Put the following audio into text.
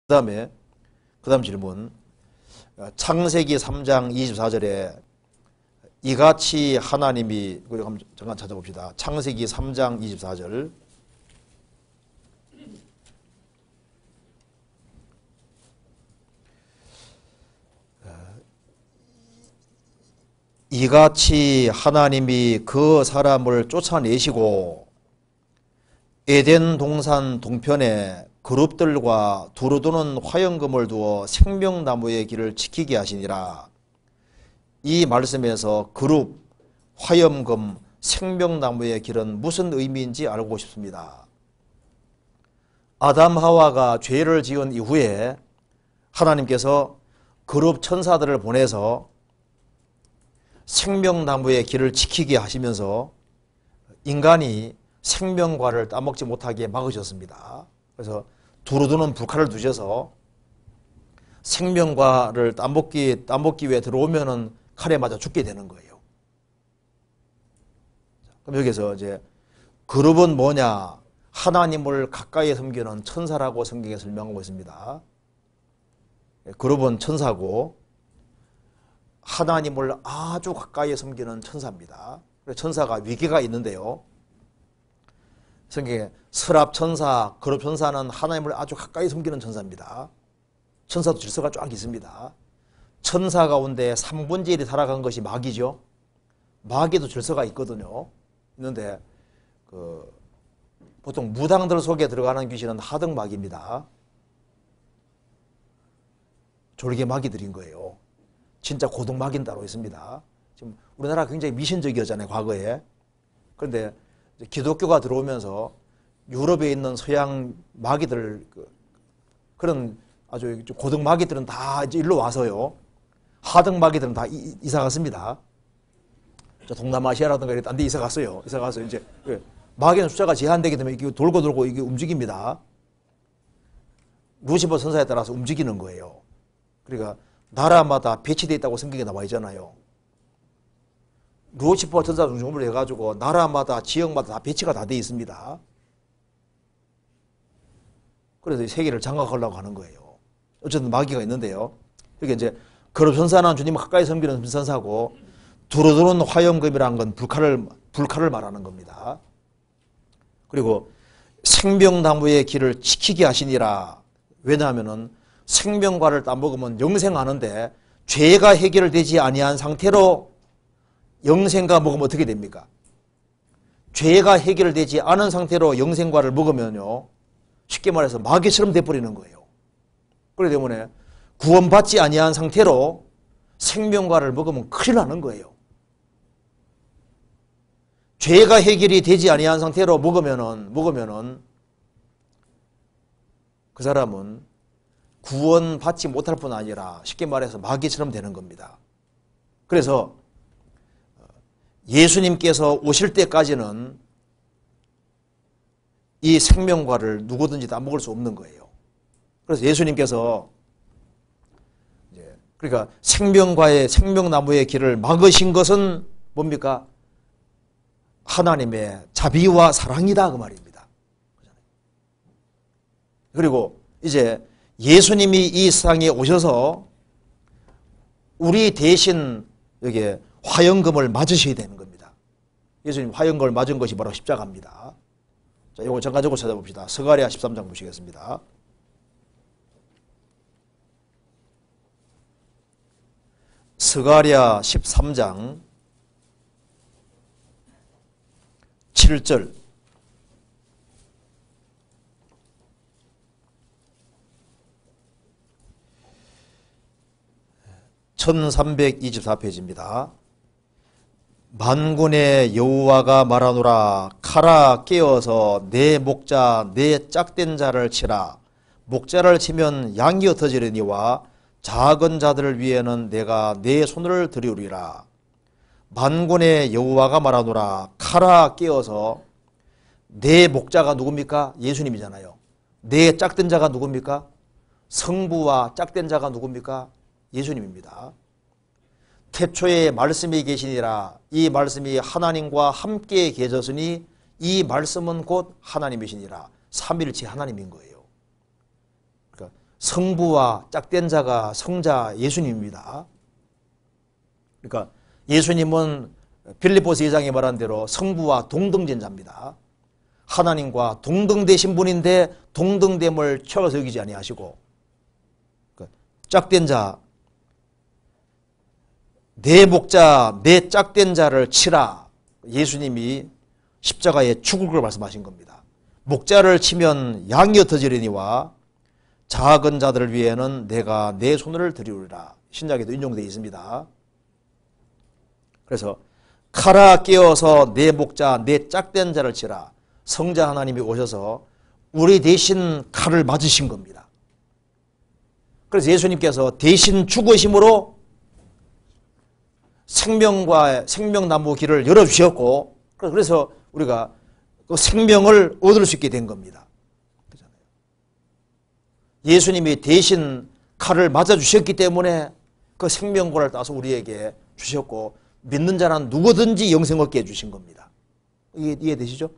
그다음 질문. 창세기 3장 24절에 이같이 하나님이, 한번 잠깐 찾아봅시다. 창세기 3장 24절. 이같이 하나님이 그 사람을 쫓아내시고 에덴 동산 동편에 그룹들과 두루 도는 화영금을 두어 생명나무의 길을 지키게 하시니라. 이 말씀에서 그룹, 화염금, 생명나무의 길은 무슨 의미인지 알고 싶습니다. 아담 하와가 죄를 지은 이후에 하나님께서 그룹 천사들을 보내서 생명나무의 길을 지키게 하시면서 인간이 생명과를 따먹지 못하게 막으셨습니다. 그래서 두루두는 불칼을 두셔서 생명과를 따먹기 위해 들어오면은 칼에 맞아 죽게 되는 거예요. 그럼 여기서 이제 그룹은 뭐냐? 하나님을 가까이 섬기는 천사라고 성경에 설명하고 있습니다. 그룹은 천사고 하나님을 아주 가까이 섬기는 천사입니다. 천사가 위계가 있는데요. 성경에 서랍천사, 그룹천사는 하나님을 아주 가까이 섬기는 천사입니다. 천사도 질서가 쫙 있습니다. 천사 가운데 3분의 1이 살아간 것이 마귀죠. 마귀도 질서가 있거든요. 있는데 보통 무당들 속에 들어가는 귀신은 하등마귀입니다. 졸개마귀들인 거예요. 진짜 고등마귀는 따로 있습니다. 지금 우리나라가 굉장히 미신적이었잖아요, 과거에. 그런데 기독교가 들어오면서 유럽에 있는 서양 마귀들, 그런 아주 고등마귀들은 다 이제 일로 와서요. 하등마귀들은 다 이사 갔습니다. 동남아시아라든가 딴 데 이사 갔어요. 이사 가서 이제 마귀는 숫자가 제한되기 때문에 이게 돌고 이게 움직입니다. 루시퍼 천사에 따라서 움직이는 거예요. 그러니까 나라마다 배치되어 있다고 성경에 나와 있잖아요. 루시퍼 천사 중심으로 해가지고 나라마다 지역마다 다 배치가 다 되어 있습니다. 그래서 이 세계를 장악하려고 하는 거예요. 어쨌든 마귀가 있는데요. 이게 이제 그룹 천사는 주님을 가까이 섬기는 천사고 두루두는 화염금이라는 건 불칼을 말하는 겁니다. 그리고 생명나무의 길을 지키게 하시니라. 왜냐하면은 생명과를 따먹으면 영생하는데 죄가 해결되지 아니한 상태로 영생과 먹으면 어떻게 됩니까? 죄가 해결되지 않은 상태로 영생과를 먹으면요, 쉽게 말해서 마귀처럼 돼버리는 거예요. 그렇기 때문에 구원받지 아니한 상태로 생명과를 먹으면 큰일 나는 거예요. 죄가 해결이 되지 아니한 상태로 먹으면은 그 사람은 구원받지 못할 뿐 아니라 쉽게 말해서 마귀처럼 되는 겁니다. 그래서 예수님께서 오실 때까지는 이 생명과를 누구든지 다 먹을 수 없는 거예요. 그래서 예수님께서 그러니까 생명과의 생명나무의 길을 막으신 것은 뭡니까? 하나님의 자비와 사랑이다 그 말입니다. 그리고 이제 예수님이 이 세상에 오셔서 우리 대신 여기에 화영금을 맞으셔야 되는 겁니다. 예수님 화영금을 맞은 것이 바로 십자가입니다. 자, 이거 전가적으로 찾아봅시다. 스가랴 13장 보시겠습니다. 스가랴 13장 7절. (1324페이지입니다) 만군의 여호와가 말하노라. 칼아 깨어서 내 목자 내 짝된 자를 치라. 목자를 치면 양이 흩어지려니와 작은 자들을 위해는 내가 내 손을 들이우리라. 만군의 여호와가 말하노라. 칼아 깨어서 내 목자가 누굽니까? 예수님이잖아요. 내 짝된 자가 누굽니까? 성부와 짝된 자가 누굽니까? 예수님입니다. 태초에 말씀이 계시니라. 이 말씀이 하나님과 함께 계셨으니 이 말씀은 곧 하나님이시니라. 삼일체 하나님인 거예요. 그러니까 성부와 짝된 자가 성자 예수님입니다. 그러니까 예수님은 빌립보서 2장에 말한 대로 성부와 동등된 자입니다. 하나님과 동등되신 분인데 동등됨을 최어서 여기지 아니하시고 짝된 자, 내 목자, 내 짝된 자를 치라. 예수님이 십자가에 죽을 걸 말씀하신 겁니다. 목자를 치면 양이 흩어지려니와 작은 자들을 위해는 내가 내 손을 들이우리라. 신약에도 인용되어 있습니다. 그래서 칼아 깨어서 내 목자, 내 짝된 자를 치라. 성자 하나님이 오셔서 우리 대신 칼을 맞으신 겁니다. 그래서 예수님께서 대신 죽으심으로 생명나무 길을 열어주셨고, 그래서 우리가 그 생명을 얻을 수 있게 된 겁니다. 예수님이 대신 칼을 맞아주셨기 때문에 그 생명권을 따서 우리에게 주셨고, 믿는 자는 누구든지 영생 얻게 해주신 겁니다. 이해되시죠?